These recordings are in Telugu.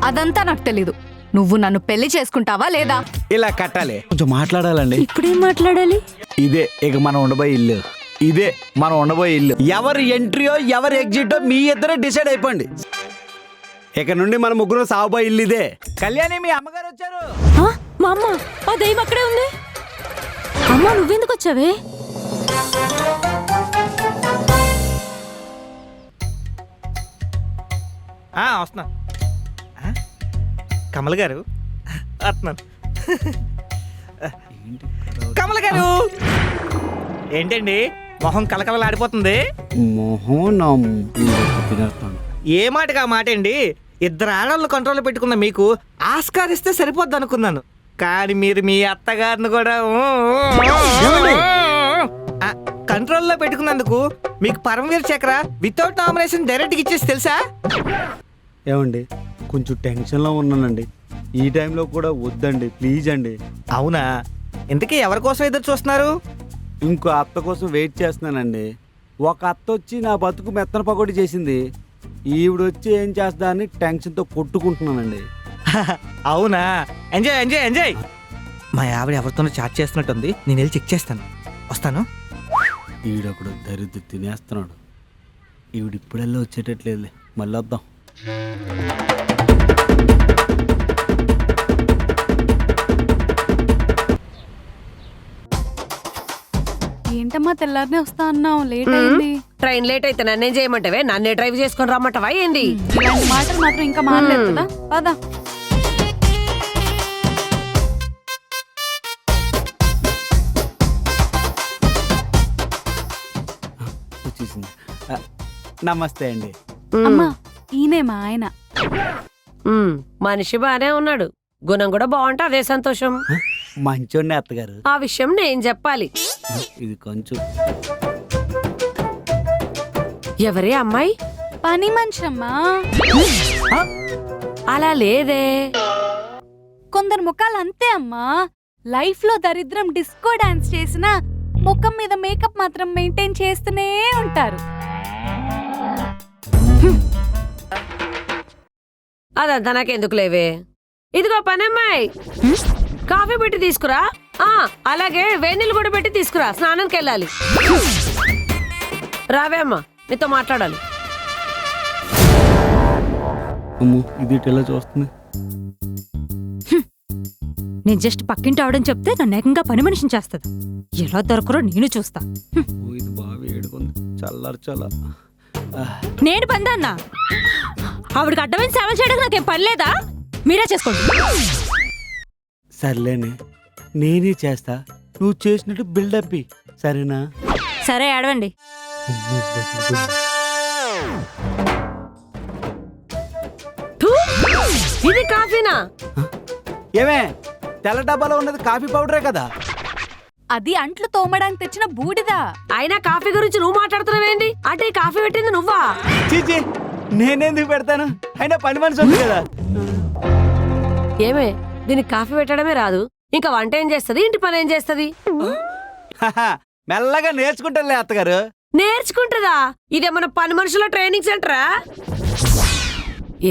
అదంతా నాకు తెలీదు. నువ్వు నన్ను పెళ్లి చేసుకుంటావా లేదా? ఇలా కట్టాలి, కొంచెం మాట్లాడాలండి. ఇప్పుడేం మాట్లాడాలి? ఇదే ఇక మనం ఉండబోయే ఇల్లు. ఇదే మనం ఉండబోయే ఇల్లు. ఎవరు ఎంట్రీయో ఎవరు ఎగ్జిటో మీ ఇద్దరే డిసైడ్ అయిపోండి. ఇక నుండి మన ముగ్గురు సాగుబోయే ఇల్లు ఇదే. కళ్యాణి, మీ అమ్మగారు వచ్చారు. మా అమ్మ, ఆ దయ్యం అక్కడే ఉంది. అమ్మ, నువ్వెందుకు వచ్చావే? వస్తున్నా. కమల్ గారు వస్తున్నాను. కమల్ గారు ఏంటండి మొహం కలకలలాడిపోతుంది? ఏ మాటగా మాట అండి. ఇద్దరు ఆడవాళ్ళు కంట్రోల్లో పెట్టుకున్న మీకు ఆస్కారిస్తే సరిపోద్ది అనుకున్నాను. కానీ మీరు మీ అత్తగారిని కూడా కంట్రోల్లో పెట్టుకున్నందుకు మీకు పరమవీర్ చక్ర వితౌట్ నామినేషన్ డైరెక్ట్గా ఇచ్చేసి తెలుసా? ఏమండి, కొంచెం టెన్షన్లో ఉన్నానండి. ఈ టైంలో కూడా వద్దండి, ప్లీజ్ అండి. అవునా? ఇంతకీ ఎవరి కోసం ఎదురు చూస్తున్నారు? ఇంకో అత్త కోసం వెయిట్ చేస్తున్నానండి. ఒక అత్త వచ్చి నా బతుకు మెత్తన పకోడి చేసింది. ఈవిడ వచ్చి ఏం చేస్తా అని టెన్షన్తో కొట్టుకుంటున్నానండి. అవునా? Enjoy enjoy enjoy. మా ఆవిడ ఎవరితోనో చాట్ చేస్తున్నట్టుంది. నేను వెళ్ళి చెక్ చేస్తాను. వస్తాను. ఈవిడొకడు దరిద్ర తినేస్తున్నాడు. ఈవిడ ఇప్పుడెల్లా వచ్చేటట్లేదు. మళ్ళీ వద్దాం. ఏంటమ్మా తెల్లారనే వస్తా అన్నావు, లేట్ అయింది. ట్రైన్ లేట్ అయితే నన్నేం చేయమంటావే? నన్నే డ్రైవ్ చేసుకొని రమ్మంటావా ఏంది? ఇలాంటి మాటలు మాత్రం ఇంకా మానలేదు కదా. పదా. వచ్చేసింది. నమస్తే అండి. అమ్మా, ఈయనే మా ఆయన. మనిషి బానే ఉన్నాడు, గుణం కూడా బాగుంటే అదే సంతోషం. మంచోండి అత్తగారు. ఆ విషయం నేను చెప్పాలి. ఇది కొంచెం ఎవరే అమ్మాయి? పని మనిషి అమ్మా. అలా లేదే. కొందరు ముఖాలు అంతే అమ్మా. లైఫ్ లో దరిద్రం డిస్కో డాన్స్ చేసినా ముఖం మీద మేకప్ మాత్రం మెయింటైన్ చేస్తూనే ఉంటారు. అదంతా నాకెందుకు లేవే. ఇదిగో పనమ్మాయి, కాఫీ పెట్టి తీసుకురా. అలాగే వేణీళ్ళు కూడా పెట్టి తీసుకురా, స్నానానికి వెళ్ళాలి. రావే అమ్మా, నీతో మాట్లాడాలి. ఇది ఎలా చూస్తుంది? నేను జస్ట్ పక్కింటి ఆవడం చెప్తే నన్ను ఏకంగా పని మనిషిని చేస్తుంది. ఎలా దొరకరో నేను చూస్తా. ఇది బాగా వేడుకుంది, చల్లార్చాలా. నేను పందన్నా, ఆవిడకి అడ్డమైన సేవలు చేయడానికి నాకేం పని లేదా? మీరే చేసుకోండి. సర్లేనే, నేనే చేస్తా. నువ్వు చేసినట్టు బిల్డప్ సరేనా? సరే, ఆడవండి. ఇది కాఫీనా? ఏమే, తెల్ల డబ్బాలో ఉన్నది కాఫీ పౌడరే కదా? అది అంట్లు తోమడానికి తెచ్చిన బూడిదా. అయినా కాఫీ గురించి నువ్వు మాట్లాడుతున్నావేంటి? అంటే కాఫీ పెట్టింది నువ్వా? చీచి, నేనెందుకు పెడతాను? అయినా పని మనిషి ఉంది కదా. ఏమే, దీనికి కాఫీ పెట్టడమే రాదు, ఇంకా వంట ఏం చేస్తది? ఇంటి పని ఏం చేస్తది? మెల్లగా నేర్చుకుంటానులే అత్తగారు. నేర్చుకుంటుందా? ఇదేమన్నా పని మనుషుల ట్రైనింగ్ సెంటరా?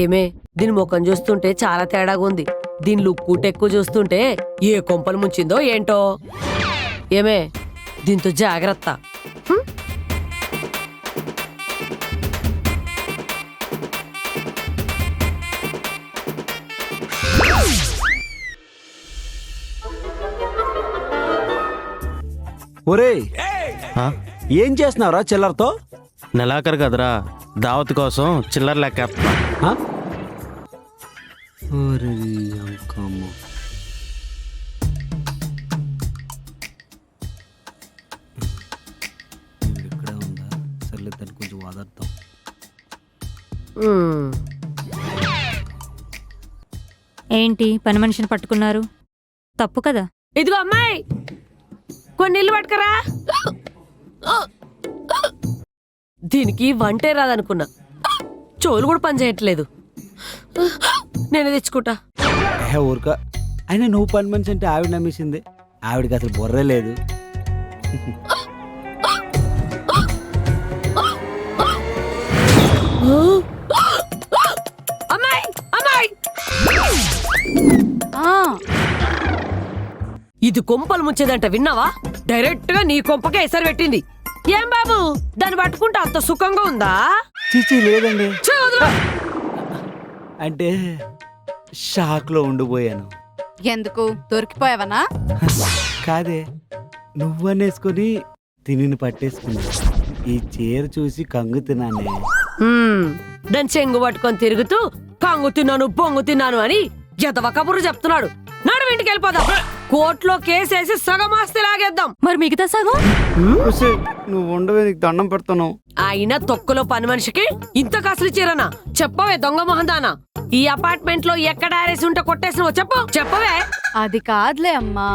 ఏమే, దీని ముఖం చూస్తుంటే చాలా తేడాగా ఉంది. దీని లుక్కు టెక్కు చూస్తుంటే ఏ కొంపలు ముంచిందో ఏంటో. ఏమే, దీంతో జాగ్రత్త. ఒరేయ్, ఏం చేస్తున్నావురా చిల్లరతో? నెలాఖరు కదరా, దావత్ కోసం చిల్లర లెక్కేస్తున్నా. ఇక్కడే ఉందా? సర్లే, దాన్ని కొంచెం వాదార్థం. ఏంటి పని మనిషిని పట్టుకున్నారు? తప్పు కదా. ఇదిగో అమ్మాయి, కొన్ని నీళ్ళు పట్టుకరా. దీనికి వంటే రాదనుకున్నా, చోలు కూడా పని చేయట్లేదు. నేనే తెచ్చుకుంటా. ఊరుక. అయినా నువ్వు పని మనిషి అంటే ఆవిడ నమ్మేసింది. ఆవిడకి అసలు బుర్రే లేదు. ఇది కొంపలు ముంచేదంట విన్నావా? డైరెక్ట్ గా నీ కొంపకే ఎసరు పెట్టింది. ఏం బాబు దాన్ని పట్టుకుంటే అంత సుఖంగా ఉందా? చిచి లేదండి, ఛీ, వదిలు. అంటే షాక్ లో ఉండిపోయాను. ఎందుకు దొరికిపోయావనా? కాదే, నువ్వనేసుకొని తినిని పట్టేసుకున్నా. ఈ చీర చూసి కంగు తిన్నానే. దాని చెంగు పట్టుకొని తిరుగుతూ కంగు తిన్నాను బొంగు తిన్నాను అని ఎదవ కబుర్రు చెప్తున్నాడు. నడు ఇంటికి వెళ్ళిపోదాం. కోర్టులో కేసేసి సగం ఆస్తి లాగేద్దాం. మరి మిగతా సగం? ఒసేయ్, నువ్వు ఉండవే, నీకు దండం పెడతాను. అయినా తొక్కులో పని మనిషికి ఇంత కాసులు చీరనా? చెప్పవే దొంగ మొహందానా, ఈ అపార్ట్మెంట్ లో ఎక్కడ ఆరేసి ఉంటే కొట్టేసినవో చెప్పవే. అది కాదులే అమ్మా,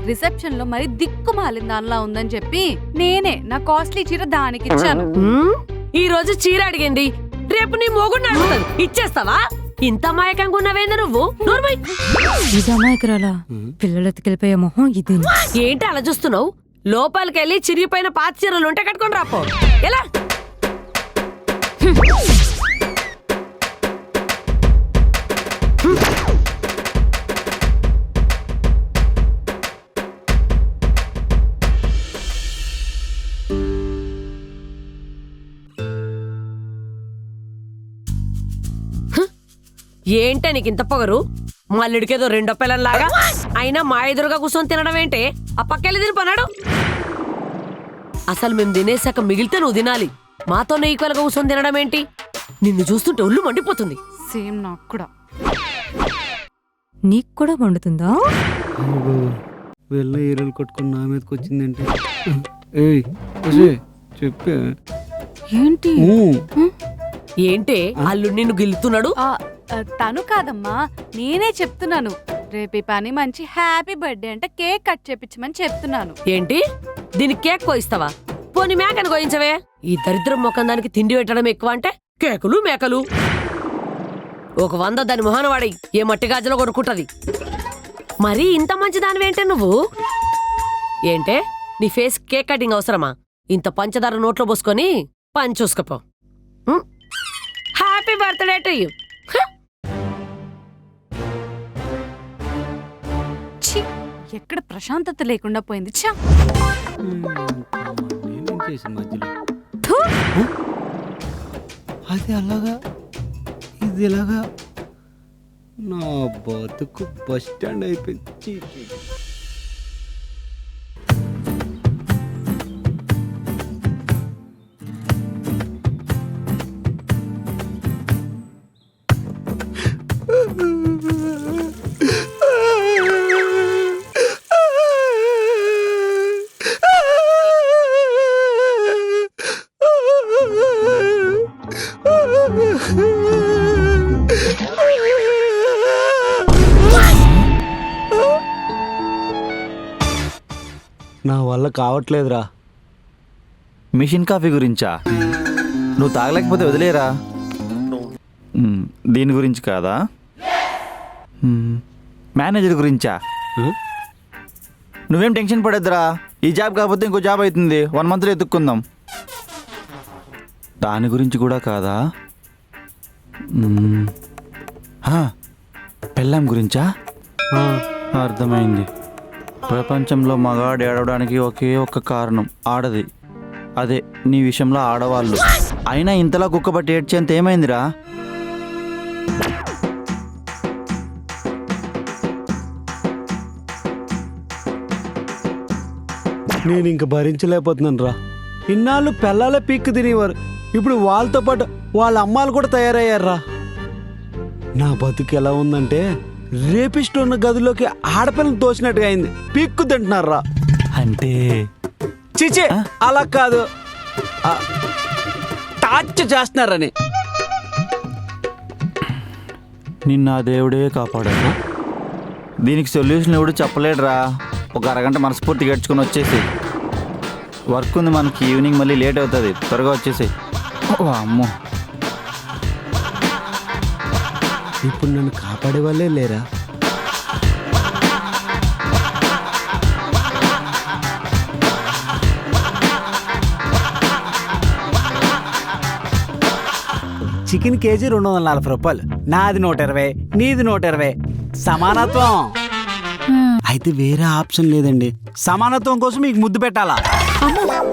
రిసెప్షన్ లో మరి దిక్కుమాలిన దానిలా ఉందని చెప్పి నేనే నా కాస్ట్లీ చీర దానికి ఇచ్చాను. ఈ రోజు చీర అడిగింది, రేపు నీ మొగుడిని అడుగుతుంది. ఇచ్చేస్తావా? ఇంత మాయకంగా ఉన్నవేంది నువ్వు? నోర్మై. ఇది అమాయకురాలా? పిల్లలు ఎత్తుకెళ్ళిపోయే మొహం ఇది. ఏంటి అలా చూస్తున్నావు? లోపలికెళ్ళి చిరిగిపోయిన పాత చీరలు ఉంటే కట్టుకొని రాపో. ఎలా? ఏంటే నీకు ఇంత పొగరు? మల్లుడికేదో రెండో పిల్లల్లాగా. అయినా మా ఎదురుగా కూర్చొని తినడం ఏంటే? ఆ పక్కెళ్ళి తిని పన్నాడు. అసలు మేము తినేసాక మిగిలితే నువ్వు తినాలి. మాతో ఈక్వల్గా కూర్చొని తినడం ఏంటి? నిన్ను చూస్తుంటే ఒళ్ళు మండిపోతుంది. సేమ్ నాకు కూడా. నీకు కూడా వండుతుందా? వెళ్ళ ఈరలు కొట్టుకుని నా మీదకి వచ్చిందంటే. ఏయ్ ఒసేయ్, చెప్పే. ఏంటి? ఏంటే అల్లుడు నిన్ను గిల్లుతున్నాడు? తను కాదమ్మా, నేనే చెప్తున్నాను. రేపు ఈ పని మంచి హ్యాపీ బర్త్డే అంటే కేక్ కట్ చేపించమని చెప్తున్నాను. ఏంటి దీనికి కేక్ కోయిస్తావా? పోని మేకను కోయించవే. ఈ దరిద్రం ముఖం దానికి తిండి పెట్టడం ఎక్కువ అంటే కేకులు మేకలు. ఒక 100 దాని మొహన వాడి ఏ మట్టి గాజులో కొనుక్కుంటది. మరీ ఇంత మంచి దానివేంటే నువ్వు? ఏంటే నీ ఫేస్ కేక్ కటింగ్ అవసరమా? ఇంత పంచదార నోట్లో పోసుకొని పని చూసుకపో. Happy birthday to you. ఛీ, ఎక్కడ ప్రశాంతత లేకుండా పోయింది. ఛా, నేనేం చేసిన మధ్యలో? థు. అది అలాగా, ఇది ఇలాగా. నా బతుకు బస్ స్టాండ్ అయిపోయింది. చీ, చీ. నా వల్ల కావట్లేదురా. మిషన్ కాఫీ గురించా? నువ్వు తాగలేకపోతే వదిలేరా. దీని గురించి కాదా? మేనేజర్ గురించా? నువ్వేం టెన్షన్ పడద్దురా. ఈ జాబ్ కాకపోతే ఇంకో జాబ్ అవుతుంది, 1 మంత్లో ఎత్తుక్కుందాం. దాని గురించి కూడా కాదా? పెళ్ళాం గురించా? అర్థమైంది. ప్రపంచంలో మగాడు ఏడవడానికి ఒకే ఒక్క కారణం, ఆడది. అదే నీ విషయంలో ఆడవాళ్ళు. అయినా ఇంతలా కుక్కబట్టి ఏడ్చేంత ఏమైందిరా? నేను ఇంక భరించలేకపోతున్నాను రా. ఇన్నాళ్ళు పిల్లలే పీక్కు తినేవారు, ఇప్పుడు వాళ్ళతో పాటు వాళ్ళ అమ్మాలు కూడా తయారయ్యారా. నా బతుకు ఎలా ఉందంటే రేపిస్ట్ ఉన్న గదిలోకి ఆడపిల్లని తోసినట్టుగా అయింది. పీక్కు తింటున్నారా. అంటే చిచి అలా కాదు, టార్చ్ చేస్తున్నారని. నిన్న ఆ దేవుడే కాపాడాడు. దీనికి సొల్యూషన్ ఎవడు చెప్పలేడురా. ఒక అరగంట మనస్ఫూర్తిగా గడుచుకుని వచ్చేసి. వర్క్ ఉంది మనకి, ఈవినింగ్ మళ్ళీ లేట్ అవుతుంది, త్వరగా వచ్చేసి. అమ్మో, ఇప్పుడు నన్ను కాపాడే వాళ్ళే లేరా. చికెన్ కేజీ 240 రూపాయలు. నాది 120, నీది 120. సమానత్వం. అయితే వేరే ఆప్షన్ లేదండి. సమానత్వం కోసం మీకు ముద్దు పెట్టాలా?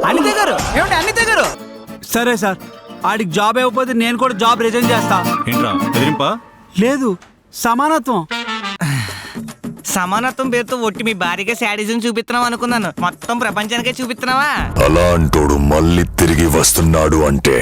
అనిత గారు ఏమండి అనిత గారు? సరే సార్, ఆడికి జాబ్ ఇవ్వకపోతే నేను కూడా జాబ్ రిజైన్ చేస్తా. ఏంట్రా బెదిరింపా? లేదు, సమానత్వం. సమానత్వం పేరుతో ఒట్టి మీ భారీగా శాడిజం చూపిస్తున్నావు అనుకున్నాను. మొత్తం ప్రపంచానికే చూపిస్తున్నావా? అలాంటోడు మళ్ళీ తిరిగి వస్తున్నాడు అంటే